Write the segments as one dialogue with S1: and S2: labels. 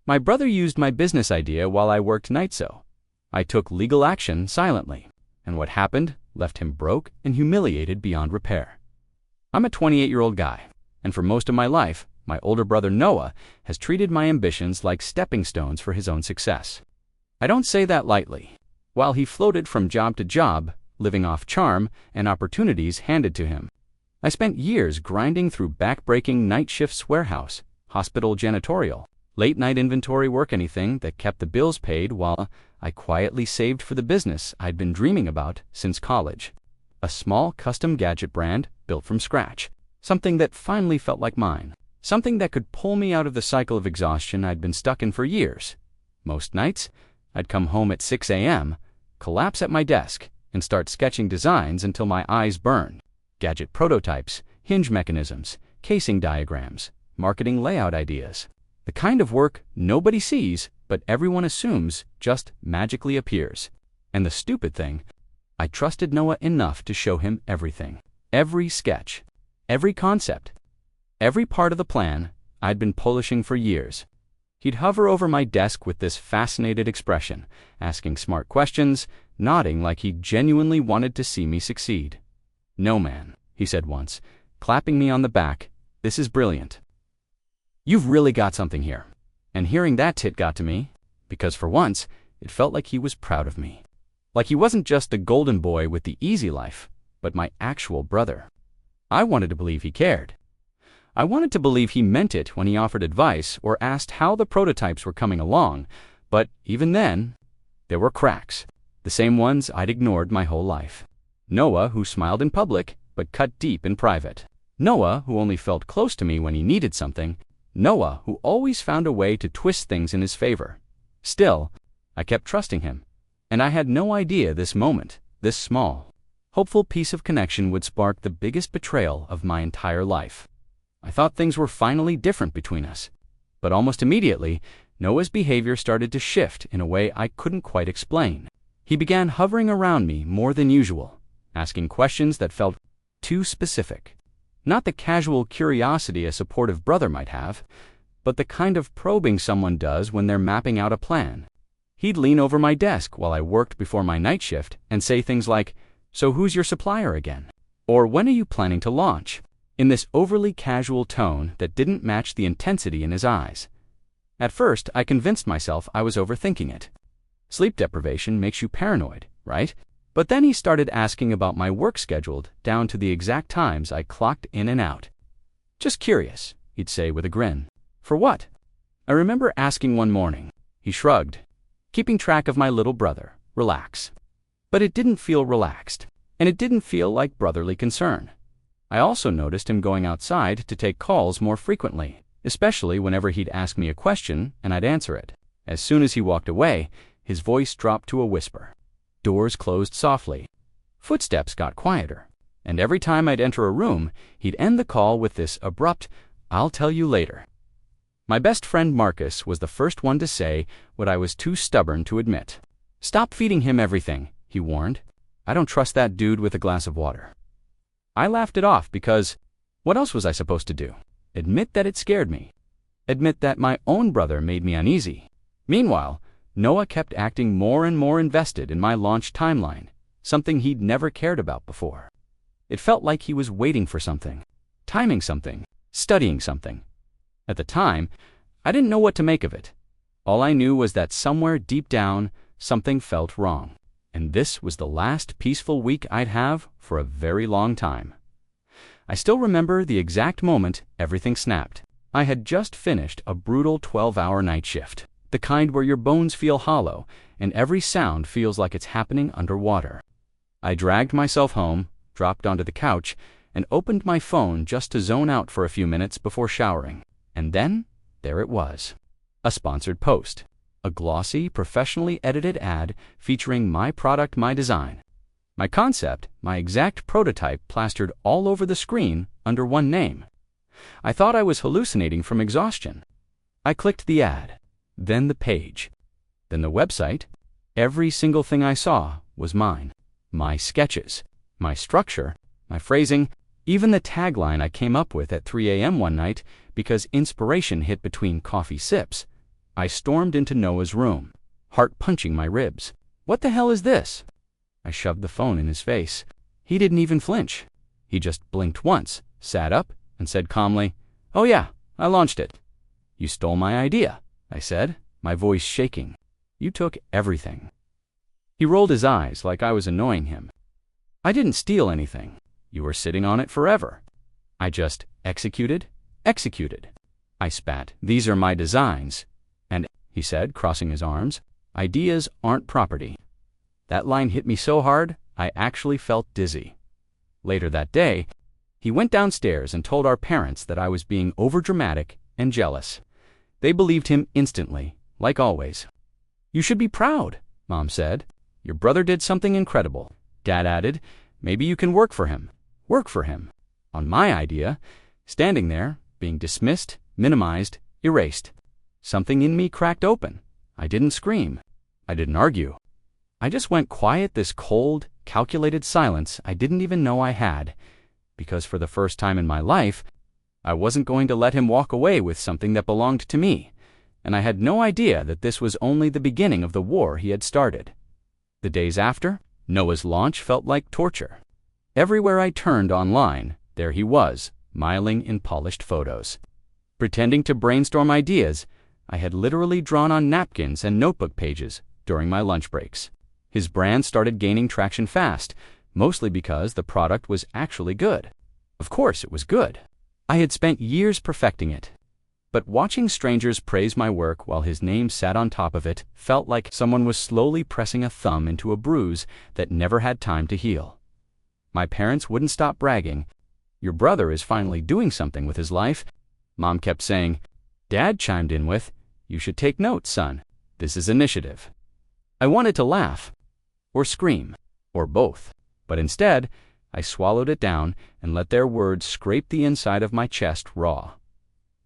S1: My brother used my business idea while I worked nights, so I took legal action silently, and what happened left him broke and humiliated beyond repair. I'm a 28-year-old guy, and for most of my life, my older brother Noah has treated my ambitions like stepping stones for his own success. I don't say that lightly. While he floated from job to job, living off charm and opportunities handed to him, I spent years grinding through back-breaking night shifts, warehouse, hospital janitorial, late-night inventory work, anything that kept the bills paid while I quietly saved for the business I'd been dreaming about since college. A small custom gadget brand built from scratch. Something that finally felt like mine. Something that could pull me out of the cycle of exhaustion I'd been stuck in for years. Most nights, I'd come home at 6 a.m., collapse at my desk, and start sketching designs until my eyes burned. Gadget prototypes, hinge mechanisms, casing diagrams, marketing layout ideas. The kind of work nobody sees, but everyone assumes just magically appears. And the stupid thing, I trusted Noah enough to show him everything. Every sketch, every concept, every part of the plan I'd been polishing for years. He'd hover over my desk with this fascinated expression, asking smart questions, nodding like he genuinely wanted to see me succeed. "No, man," he said once, clapping me on the back, "this is brilliant. You've really got something here." And hearing that tit got to me, because for once, it felt like he was proud of me. Like he wasn't just the golden boy with the easy life, but my actual brother. I wanted to believe he cared. I wanted to believe he meant it when he offered advice or asked how the prototypes were coming along, but even then, there were cracks, the same ones I'd ignored my whole life. Noah, who smiled in public, but cut deep in private. Noah, who only felt close to me when he needed something. Noah, who always found a way to twist things in his favor. Still, I kept trusting him, and I had no idea this moment, this small, hopeful piece of connection would spark the biggest betrayal of my entire life. I thought things were finally different between us, but almost immediately, Noah's behavior started to shift in a way I couldn't quite explain. He began hovering around me more than usual, asking questions that felt too specific. Not the casual curiosity a supportive brother might have, but the kind of probing someone does when they're mapping out a plan. He'd lean over my desk while I worked before my night shift and say things like, "So who's your supplier again?" Or "When are you planning to launch?" in this overly casual tone that didn't match the intensity in his eyes. At first, I convinced myself I was overthinking it. Sleep deprivation makes you paranoid, right? But then he started asking about my work schedule down to the exact times I clocked in and out. "Just curious," he'd say with a grin. "For what?" I remember asking one morning. He shrugged, keeping track of my little brother. "Relax." But it didn't feel relaxed, and it didn't feel like brotherly concern. I also noticed him going outside to take calls more frequently, especially whenever he'd ask me a question and I'd answer it. As soon as he walked away, his voice dropped to a whisper. Doors closed softly. Footsteps got quieter. And every time I'd enter a room, he'd end the call with this abrupt, "I'll tell you later." My best friend Marcus was the first one to say what I was too stubborn to admit. "Stop feeding him everything," he warned. "I don't trust that dude with a glass of water." I laughed it off because what else was I supposed to do? Admit that it scared me. Admit that my own brother made me uneasy. Meanwhile, Noah kept acting more and more invested in my launch timeline, something he'd never cared about before. It felt like he was waiting for something, timing something, studying something. At the time, I didn't know what to make of it. All I knew was that somewhere deep down, something felt wrong. And this was the last peaceful week I'd have for a very long time. I still remember the exact moment everything snapped. I had just finished a brutal 12-hour night shift, the kind where your bones feel hollow and every sound feels like it's happening underwater. I dragged myself home, dropped onto the couch, and opened my phone just to zone out for a few minutes before showering. And then, there it was. A sponsored post. A glossy, professionally edited ad featuring my product, my design. My concept, my exact prototype plastered all over the screen under one name. I thought I was hallucinating from exhaustion. I clicked the ad, then the page, then the website. Every single thing I saw was mine. My sketches, my structure, my phrasing, even the tagline I came up with at 3 a.m. one night because inspiration hit between coffee sips. I stormed into Noah's room, heart punching my ribs. "What the hell is this?" I shoved the phone in his face. He didn't even flinch. He just blinked once, sat up, and said calmly, "Oh yeah, I launched it." "You stole my idea," I said, my voice shaking. "You took everything." He rolled his eyes like I was annoying him. "I didn't steal anything. You were sitting on it forever. I just executed. I spat. "These are my designs. And," he said, crossing his arms, "ideas aren't property." That line hit me so hard, I actually felt dizzy. Later that day, he went downstairs and told our parents that I was being overdramatic and jealous. They believed him instantly, like always. "You should be proud," Mom said. "Your brother did something incredible." Dad added, "Maybe you can work for him." Work for him. On my idea, standing there, being dismissed, minimized, erased. Something in me cracked open. I didn't scream. I didn't argue. I just went quiet, this cold, calculated silence I didn't even know I had, because for the first time in my life, I wasn't going to let him walk away with something that belonged to me, and I had no idea that this was only the beginning of the war he had started. The days after, Noah's launch felt like torture. Everywhere I turned online, there he was, smiling in polished photos. Pretending to brainstorm ideas I had literally drawn on napkins and notebook pages during my lunch breaks. His brand started gaining traction fast, mostly because the product was actually good. Of course it was good. I had spent years perfecting it. But watching strangers praise my work while his name sat on top of it felt like someone was slowly pressing a thumb into a bruise that never had time to heal. My parents wouldn't stop bragging. "Your brother is finally doing something with his life." Mom kept saying. Dad chimed in with, "You should take notes, son. This is initiative." I wanted to laugh, or scream, or both, but instead, I swallowed it down and let their words scrape the inside of my chest raw.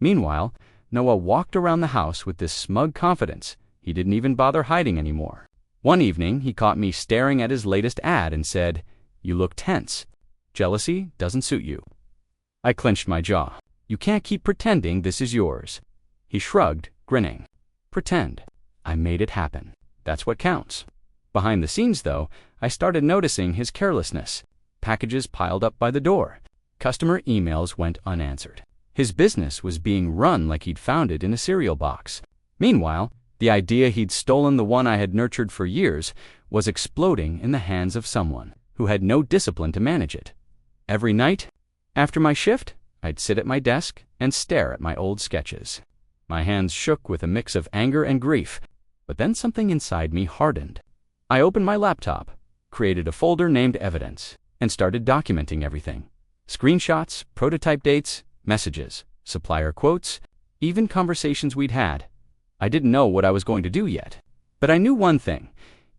S1: Meanwhile, Noah walked around the house with this smug confidence he didn't even bother hiding anymore. One evening, he caught me staring at his latest ad and said, "You look tense. Jealousy doesn't suit you." I clenched my jaw. "You can't keep pretending this is yours." He shrugged, grinning. "Pretend. I made it happen. That's what counts." Behind the scenes, though, I started noticing his carelessness. Packages piled up by the door. Customer emails went unanswered. His business was being run like he'd found it in a cereal box. Meanwhile, the idea he'd stolen, the one I had nurtured for years, was exploding in the hands of someone who had no discipline to manage it. Every night, after my shift, I'd sit at my desk and stare at my old sketches. My hands shook with a mix of anger and grief, but then something inside me hardened. I opened my laptop, created a folder named Evidence, and started documenting everything. Screenshots, prototype dates, messages, supplier quotes, even conversations we'd had. I didn't know what I was going to do yet, but I knew one thing.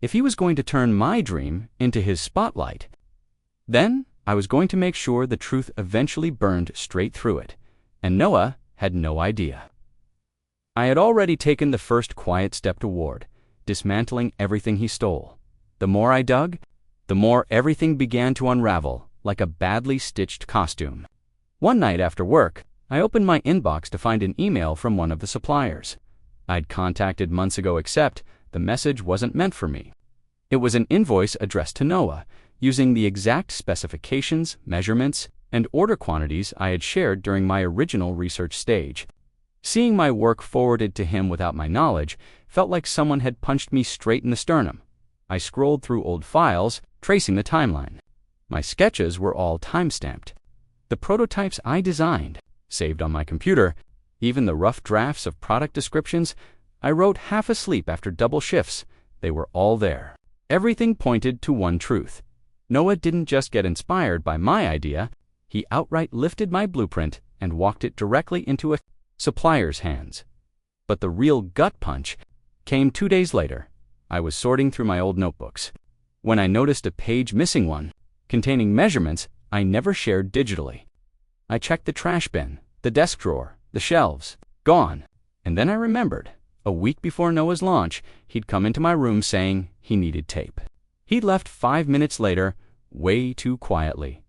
S1: If he was going to turn my dream into his spotlight, then I was going to make sure the truth eventually burned straight through it, and Noah had no idea. I had already taken the first quiet step toward dismantling everything he stole. The more I dug, the more everything began to unravel like a badly stitched costume. One night after work, I opened my inbox to find an email from one of the suppliers I'd contacted months ago, except the message wasn't meant for me. It was an invoice addressed to Noah, using the exact specifications, measurements, and order quantities I had shared during my original research stage. Seeing my work forwarded to him without my knowledge felt like someone had punched me straight in the sternum. I scrolled through old files, tracing the timeline. My sketches were all time-stamped. The prototypes I designed, saved on my computer, even the rough drafts of product descriptions I wrote half asleep after double shifts, they were all there. Everything pointed to one truth. Noah didn't just get inspired by my idea, he outright lifted my blueprint and walked it directly into a supplier's hands. But the real gut punch came 2 days later. I was sorting through my old notebooks when I noticed a page missing, one containing measurements I never shared digitally. I checked the trash bin, the desk drawer, the shelves. Gone. And then I remembered. A week before Noah's launch, he'd come into my room saying he needed tape. He'd left 5 minutes later, way too quietly.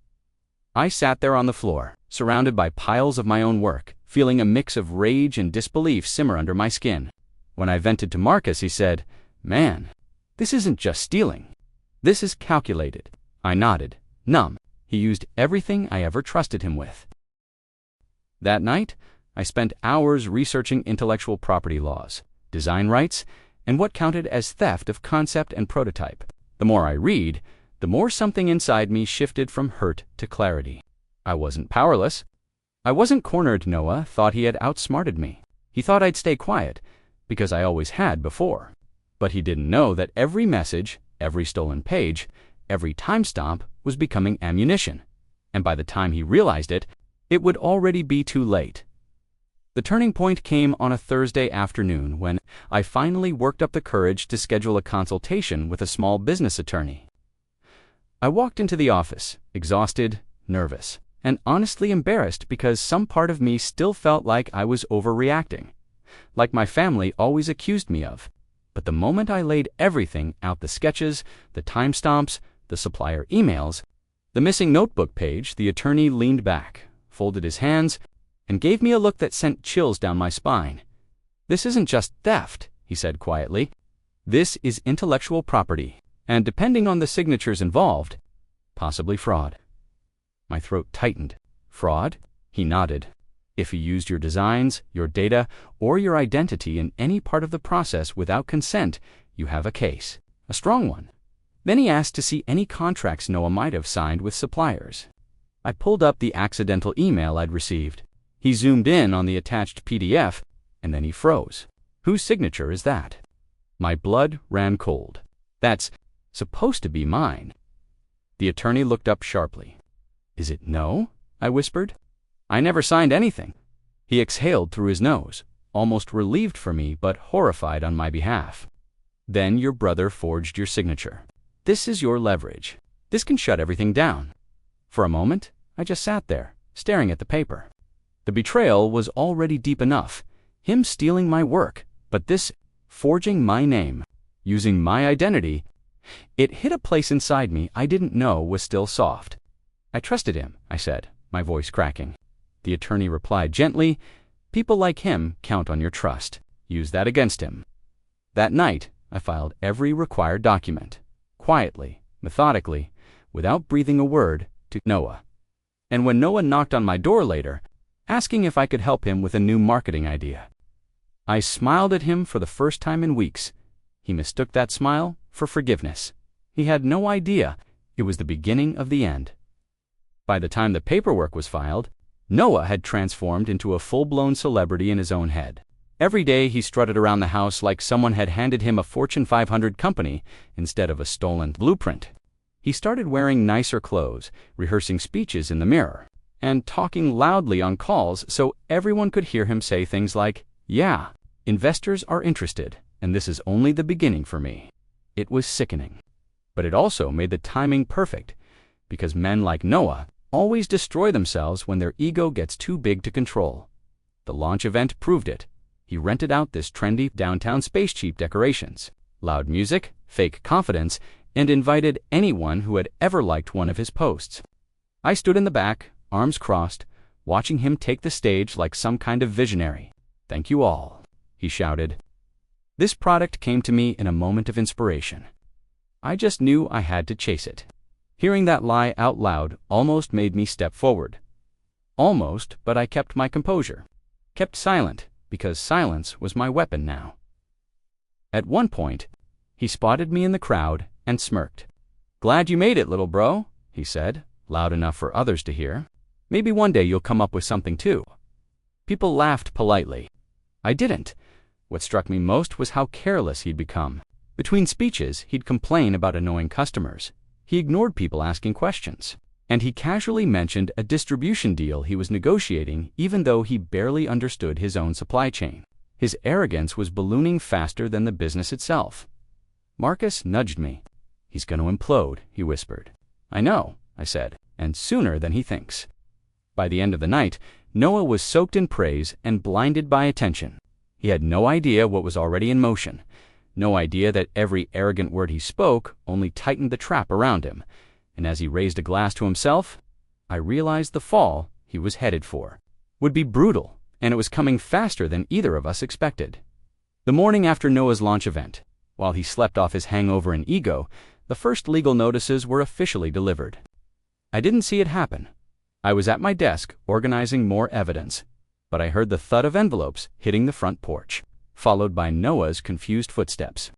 S1: I sat there on the floor, surrounded by piles of my own work, feeling a mix of rage and disbelief simmer under my skin. When I vented to Marcus, he said, "Man, this isn't just stealing. This is calculated." I nodded, numb. He used everything I ever trusted him with. That night, I spent hours researching intellectual property laws, design rights, and what counted as theft of concept and prototype. The more I read, the more something inside me shifted from hurt to clarity. I wasn't powerless. I wasn't cornered. Noah thought he had outsmarted me. He thought I'd stay quiet, because I always had before. But he didn't know that every message, every stolen page, every timestamp was becoming ammunition. And by the time he realized it, it would already be too late. The turning point came on a Thursday afternoon when I finally worked up the courage to schedule a consultation with a small business attorney. I walked into the office, exhausted, nervous, and honestly embarrassed because some part of me still felt like I was overreacting, like my family always accused me of. But the moment I laid everything out, the sketches, the timestamps, the supplier emails, the missing notebook page, the attorney leaned back, folded his hands, and gave me a look that sent chills down my spine. "This isn't just theft," he said quietly. "This is intellectual property, and depending on the signatures involved, possibly fraud." My throat tightened. "Fraud?" He nodded. "If you used your designs, your data, or your identity in any part of the process without consent, you have a case, a strong one." Then he asked to see any contracts Noah might have signed with suppliers. I pulled up the accidental email I'd received. He zoomed in on the attached PDF, and then he froze. "Whose signature is that?" My blood ran cold. "That's supposed to be mine." The attorney looked up sharply. "Is it no?" I whispered. "I never signed anything." He exhaled through his nose, almost relieved for me but horrified on my behalf. "Then your brother forged your signature. This is your leverage. This can shut everything down." For a moment, I just sat there, staring at the paper. The betrayal was already deep enough, him stealing my work, but this forging my name, using my identity, it hit a place inside me I didn't know was still soft. "I trusted him," I said, my voice cracking. The attorney replied gently, "People like him count on your trust. Use that against him." That night, I filed every required document, quietly, methodically, without breathing a word, to Noah. And when Noah knocked on my door later, asking if I could help him with a new marketing idea, I smiled at him for the first time in weeks. He mistook that smile for forgiveness. He had no idea it was the beginning of the end. By the time the paperwork was filed, Noah had transformed into a full-blown celebrity in his own head. Every day he strutted around the house like someone had handed him a Fortune 500 company instead of a stolen blueprint. He started wearing nicer clothes, rehearsing speeches in the mirror, and talking loudly on calls so everyone could hear him say things like, "Yeah, investors are interested, and this is only the beginning for me." It was sickening. But it also made the timing perfect, because men like Noah always destroy themselves when their ego gets too big to control. The launch event proved it. He rented out this trendy downtown space, cheap decorations, loud music, fake confidence, and invited anyone who had ever liked one of his posts. I stood in the back, arms crossed, watching him take the stage like some kind of visionary. "Thank you all," he shouted. This product came to me in a moment of inspiration. I just knew I had to chase it. Hearing that lie out loud almost made me step forward. Almost, but I kept my composure. Kept silent, because silence was my weapon now. At one point, he spotted me in the crowd and smirked. "Glad you made it, little bro," he said, loud enough for others to hear. "Maybe one day you'll come up with something too." People laughed politely. I didn't. What struck me most was how careless he'd become. Between speeches, he'd complain about annoying customers. He ignored people asking questions. And he casually mentioned a distribution deal he was negotiating even though he barely understood his own supply chain. His arrogance was ballooning faster than the business itself. Marcus nudged me. "He's going to implode," he whispered. "I know," I said, "and sooner than he thinks." By the end of the night, Noah was soaked in praise and blinded by attention. He had no idea what was already in motion. No idea that every arrogant word he spoke only tightened the trap around him. And as he raised a glass to himself, I realized the fall he was headed for would be brutal, and it was coming faster than either of us expected. The The morning after Noah's launch event, while he slept off his hangover and ego, the first legal notices were officially delivered. I didn't see it happen. I was at my desk organizing more evidence, but I heard the thud of envelopes hitting the front porch, followed by Noah's confused footsteps.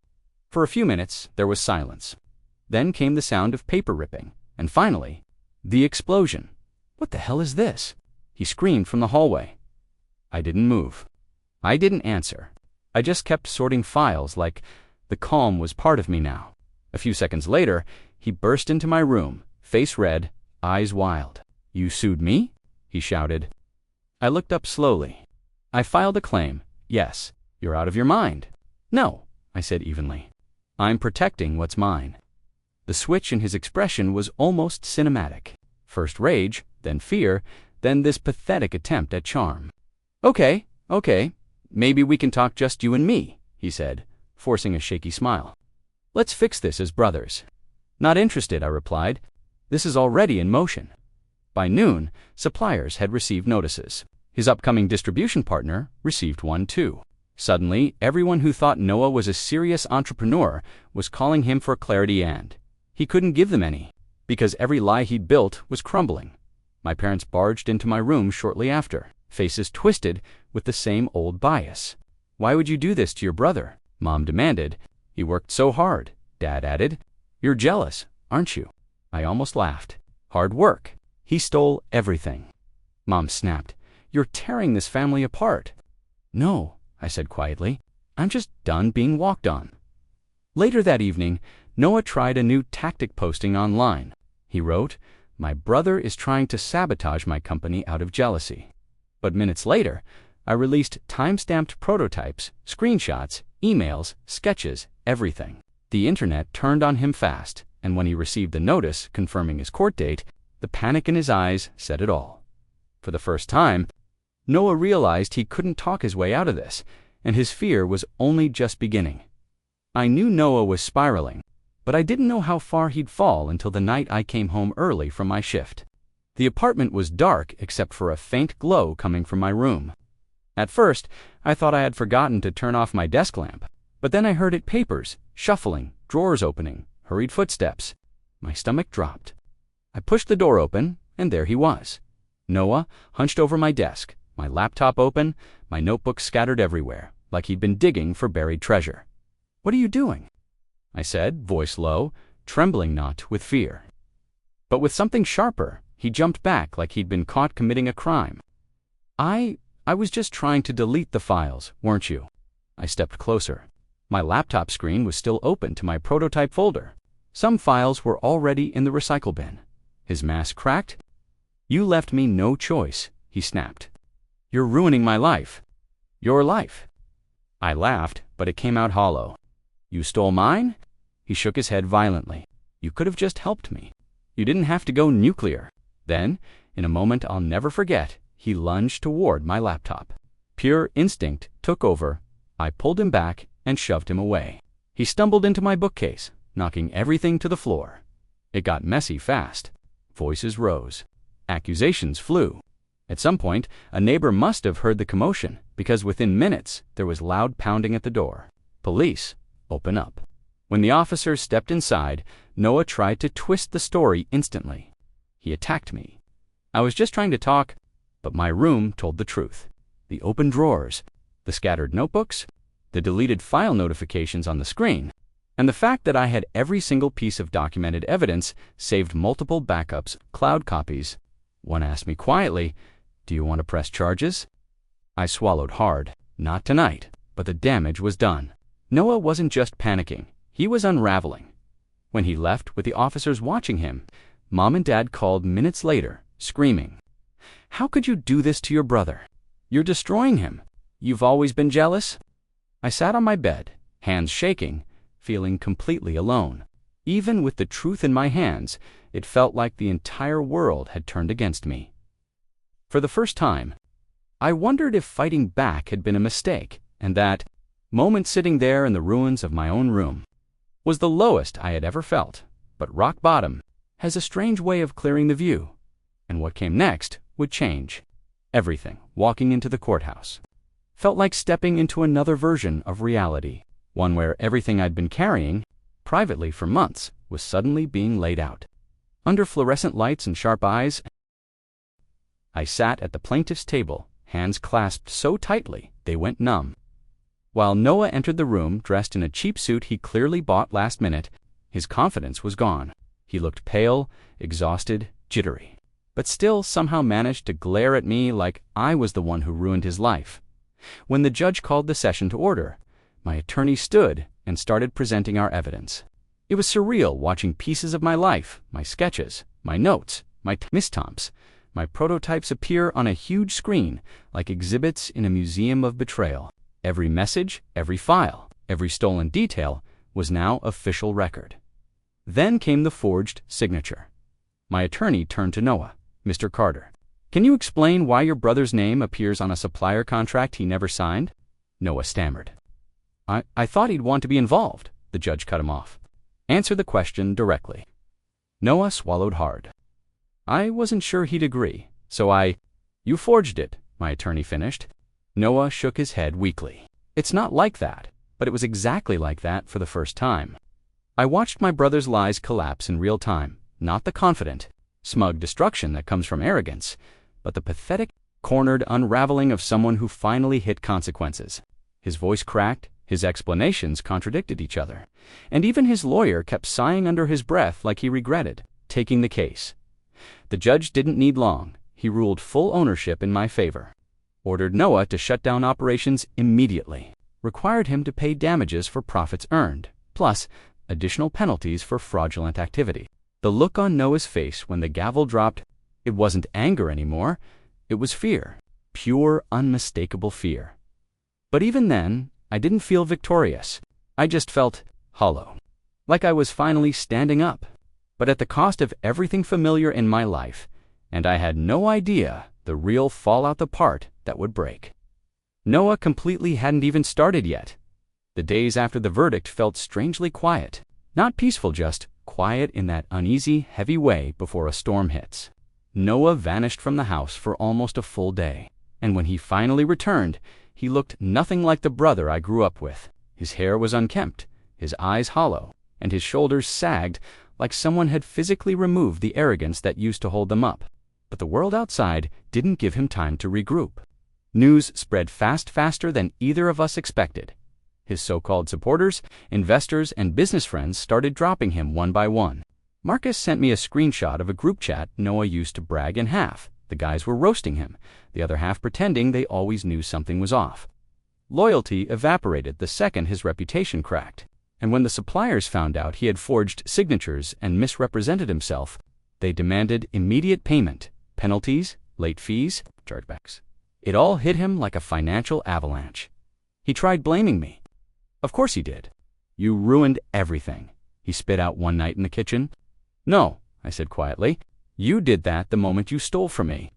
S1: For a few minutes, there was silence. Then came the sound of paper ripping, and finally, the explosion. "What the hell is this?" he screamed from the hallway. I didn't move. I didn't answer. I just kept sorting files like the calm was part of me now. A few seconds later, he burst into my room, face red, eyes wild. "You sued me?" he shouted. I looked up slowly. "I filed a claim. Yes. You're out of your mind." "No," I said evenly. "I'm protecting what's mine." The switch in his expression was almost cinematic. First rage, then fear, then this pathetic attempt at charm. Okay. Maybe we can talk just you and me," he said, forcing a shaky smile. "Let's fix this as brothers." "Not interested," I replied. "This is already in motion." By noon, suppliers had received notices. His upcoming distribution partner received one too. Suddenly, everyone who thought Noah was a serious entrepreneur was calling him for clarity, and he couldn't give them any, because every lie he'd built was crumbling. My parents barged into my room shortly after, faces twisted with the same old bias. "Why would you do this to your brother?" Mom demanded. "He worked so hard," Dad added. "You're jealous, aren't you?" I almost laughed. "Hard work. He stole everything." Mom snapped. "You're tearing this family apart." "No," I said quietly. "I'm just done being walked on." Later that evening, Noah tried a new tactic posting online. He wrote, "My brother is trying to sabotage my company out of jealousy." But minutes later, I released time-stamped prototypes, screenshots, emails, sketches, everything. The internet turned on him fast, and when he received the notice confirming his court date, the panic in his eyes said it all. For the first time, Noah realized he couldn't talk his way out of this, and his fear was only just beginning. I knew Noah was spiraling, but I didn't know how far he'd fall until the night I came home early from my shift. The apartment was dark except for a faint glow coming from my room. At first, I thought I had forgotten to turn off my desk lamp, but then I heard it papers, shuffling, drawers opening, hurried footsteps. My stomach dropped. I pushed the door open, and there he was. Noah, hunched over my desk, my laptop open, my notebooks scattered everywhere, like he'd been digging for buried treasure. "What are you doing?" I said, voice low, trembling not with fear, but with something sharper. He jumped back like he'd been caught committing a crime. I was just trying to delete the files, weren't you?" I stepped closer. My laptop screen was still open to my prototype folder. Some files were already in the recycle bin. His mask cracked. "You left me no choice," he snapped. "You're ruining my life." "Your life." I laughed, but it came out hollow. "You stole mine?" He shook his head violently. "You could have just helped me. You didn't have to go nuclear." Then, in a moment I'll never forget, he lunged toward my laptop. Pure instinct took over. I pulled him back and shoved him away. He stumbled into my bookcase, knocking everything to the floor. It got messy fast. Voices rose. Accusations flew. At some point, a neighbor must have heard the commotion, because within minutes there was loud pounding at the door. "Police, open up." When the officers stepped inside, Noah tried to twist the story instantly. He attacked me. I was just trying to talk, but my room told the truth. The open drawers, the scattered notebooks, the deleted file notifications on the screen, and the fact that I had every single piece of documented evidence saved multiple backups, cloud copies. One asked me quietly, "Do you want to press charges?" I swallowed hard. Not tonight, but the damage was done. Noah wasn't just panicking. He was unraveling. When he left with the officers watching him, Mom and Dad called minutes later, screaming, "How could you do this to your brother? You're destroying him. You've always been jealous?" I sat on my bed, hands shaking, feeling completely alone. Even with the truth in my hands, it felt like the entire world had turned against me. For the first time, I wondered if fighting back had been a mistake, and that moment sitting there in the ruins of my own room was the lowest I had ever felt. But rock bottom has a strange way of clearing the view, and what came next would change everything. Walking into the courthouse, felt like stepping into another version of reality, one where everything I'd been carrying, privately for months, was suddenly being laid out. Under fluorescent lights and sharp eyes, I sat at the plaintiff's table, hands clasped so tightly they went numb. While Noah entered the room dressed in a cheap suit he clearly bought last minute, his confidence was gone. He looked pale, exhausted, jittery, but still somehow managed to glare at me like I was the one who ruined his life. When the judge called the session to order, my attorney stood and started presenting our evidence. It was surreal watching pieces of my life, my sketches, my notes, my mistomps, my prototypes appear on a huge screen like exhibits in a museum of betrayal. Every message, every file, every stolen detail was now official record. Then came the forged signature. My attorney turned to Noah. "Mr. Carter, can you explain why your brother's name appears on a supplier contract he never signed?" Noah stammered. I thought he'd want to be involved," the judge cut him off. "Answer the question directly." Noah swallowed hard. I wasn't sure he'd agree, so "You forged it," my attorney finished. Noah shook his head weakly. "It's not like that," but it was exactly like that for the first time. I watched my brother's lies collapse in real time, not the confident, smug destruction that comes from arrogance, but the pathetic, cornered unraveling of someone who finally hit consequences. His voice cracked, his explanations contradicted each other, and even his lawyer kept sighing under his breath like he regretted taking the case. The judge didn't need long. He ruled full ownership in my favor, ordered Noah to shut down operations immediately, required him to pay damages for profits earned, plus additional penalties for fraudulent activity. The look on Noah's face when the gavel dropped, it wasn't anger anymore, it was fear, pure, unmistakable fear. But even then, I didn't feel victorious. I just felt hollow, like I was finally standing up, but at the cost of everything familiar in my life, and I had no idea the real fallout, the part that would break. Noah completely hadn't even started yet. The days after the verdict felt strangely quiet, not peaceful, just quiet in that uneasy, heavy way before a storm hits. Noah vanished from the house for almost a full day, and when he finally returned, he looked nothing like the brother I grew up with. His hair was unkempt, his eyes hollow, and his shoulders sagged like someone had physically removed the arrogance that used to hold them up. But the world outside didn't give him time to regroup. News spread faster than either of us expected. His so-called supporters, investors, and business friends started dropping him one by one. Marcus sent me a screenshot of a group chat Noah used to brag in half. The guys were roasting him, the other half pretending they always knew something was off. Loyalty evaporated the second his reputation cracked, and when the suppliers found out he had forged signatures and misrepresented himself, they demanded immediate payment, penalties, late fees, chargebacks. It all hit him like a financial avalanche. He tried blaming me. Of course he did. "You ruined everything," he spit out one night in the kitchen. "No," I said quietly. "You did that the moment you stole from me."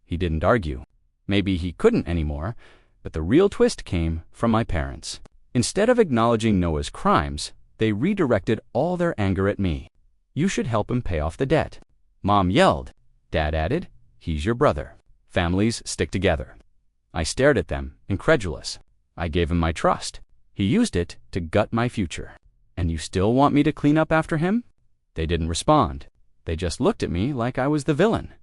S1: He didn't argue. Maybe he couldn't anymore, but the real twist came from my parents. Instead of acknowledging Noah's crimes, they redirected all their anger at me. "You should help him pay off the debt." Mom yelled. Dad added, "He's your brother. Families stick together." I stared at them, incredulous. I gave him my trust. He used it to gut my future. "And you still want me to clean up after him?" They didn't respond. They just looked at me like I was the villain.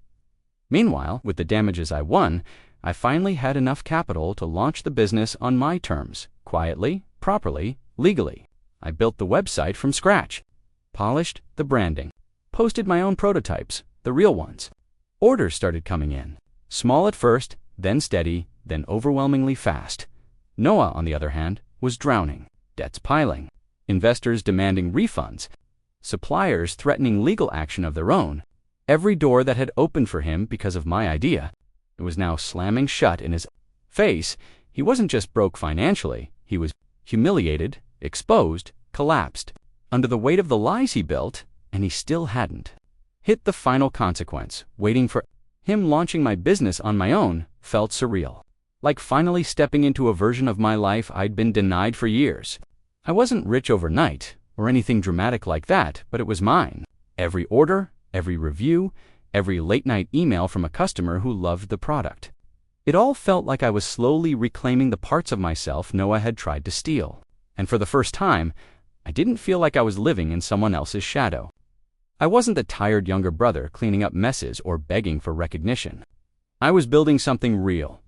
S1: Meanwhile, with the damages I won, I finally had enough capital to launch the business on my terms, quietly, properly, legally. I built the website from scratch, polished the branding, posted my own prototypes, the real ones. Orders started coming in, small at first, then steady, then overwhelmingly fast. Noah, on the other hand, was drowning, debts piling, investors demanding refunds, suppliers threatening legal action of their own. Every door that had opened for him because of my idea, it was now slamming shut in his face. He wasn't just broke financially, he was humiliated, exposed, collapsed, under the weight of the lies he built, and he still hadn't hit the final consequence. Waiting for him launching my business on my own felt surreal, like finally stepping into a version of my life I'd been denied for years. I wasn't rich overnight, or anything dramatic like that, but it was mine. Every order, every review, every late-night email from a customer who loved the product. It all felt like I was slowly reclaiming the parts of myself Noah had tried to steal. And for the first time, I didn't feel like I was living in someone else's shadow. I wasn't the tired younger brother cleaning up messes or begging for recognition. I was building something real.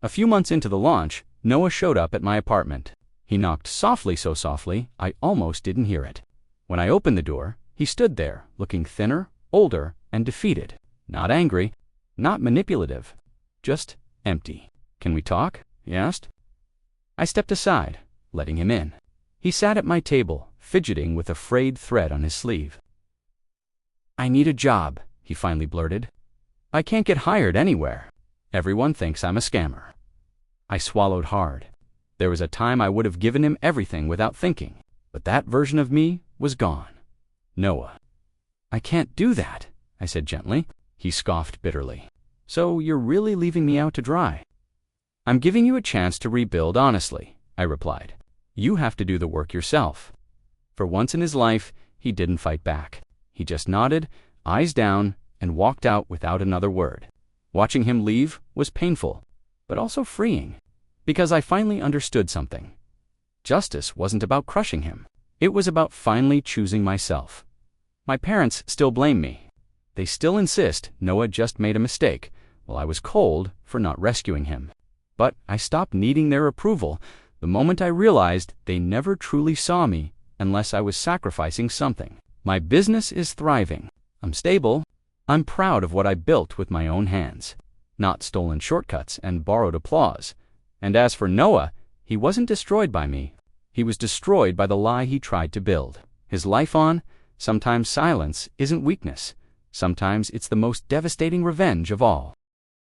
S1: A few months into the launch, Noah showed up at my apartment. He knocked softly, so softly, I almost didn't hear it. When I opened the door, he stood there, looking thinner, older, and defeated. Not angry, not manipulative, just empty. "Can we talk?" he asked. I stepped aside, letting him in. He sat at my table, fidgeting with a frayed thread on his sleeve. "I need a job," he finally blurted. "I can't get hired anywhere. Everyone thinks I'm a scammer." I swallowed hard. There was a time I would have given him everything without thinking, but that version of me was gone. "Noah." "I can't do that," I said gently. He scoffed bitterly. "So you're really leaving me out to dry?" "I'm giving you a chance to rebuild honestly," I replied. "You have to do the work yourself." For once in his life, he didn't fight back. He just nodded, eyes down, and walked out without another word. Watching him leave was painful, but also freeing, because I finally understood something. Justice wasn't about crushing him. It was about finally choosing myself. My parents still blame me. They still insist Noah just made a mistake, while I was cold for not rescuing him. But I stopped needing their approval the moment I realized they never truly saw me unless I was sacrificing something. My business is thriving. I'm stable. I'm proud of what I built with my own hands, not stolen shortcuts and borrowed applause. And as for Noah, he wasn't destroyed by me. He was destroyed by the lie he tried to build. His life on, sometimes silence isn't weakness. Sometimes it's the most devastating revenge of all.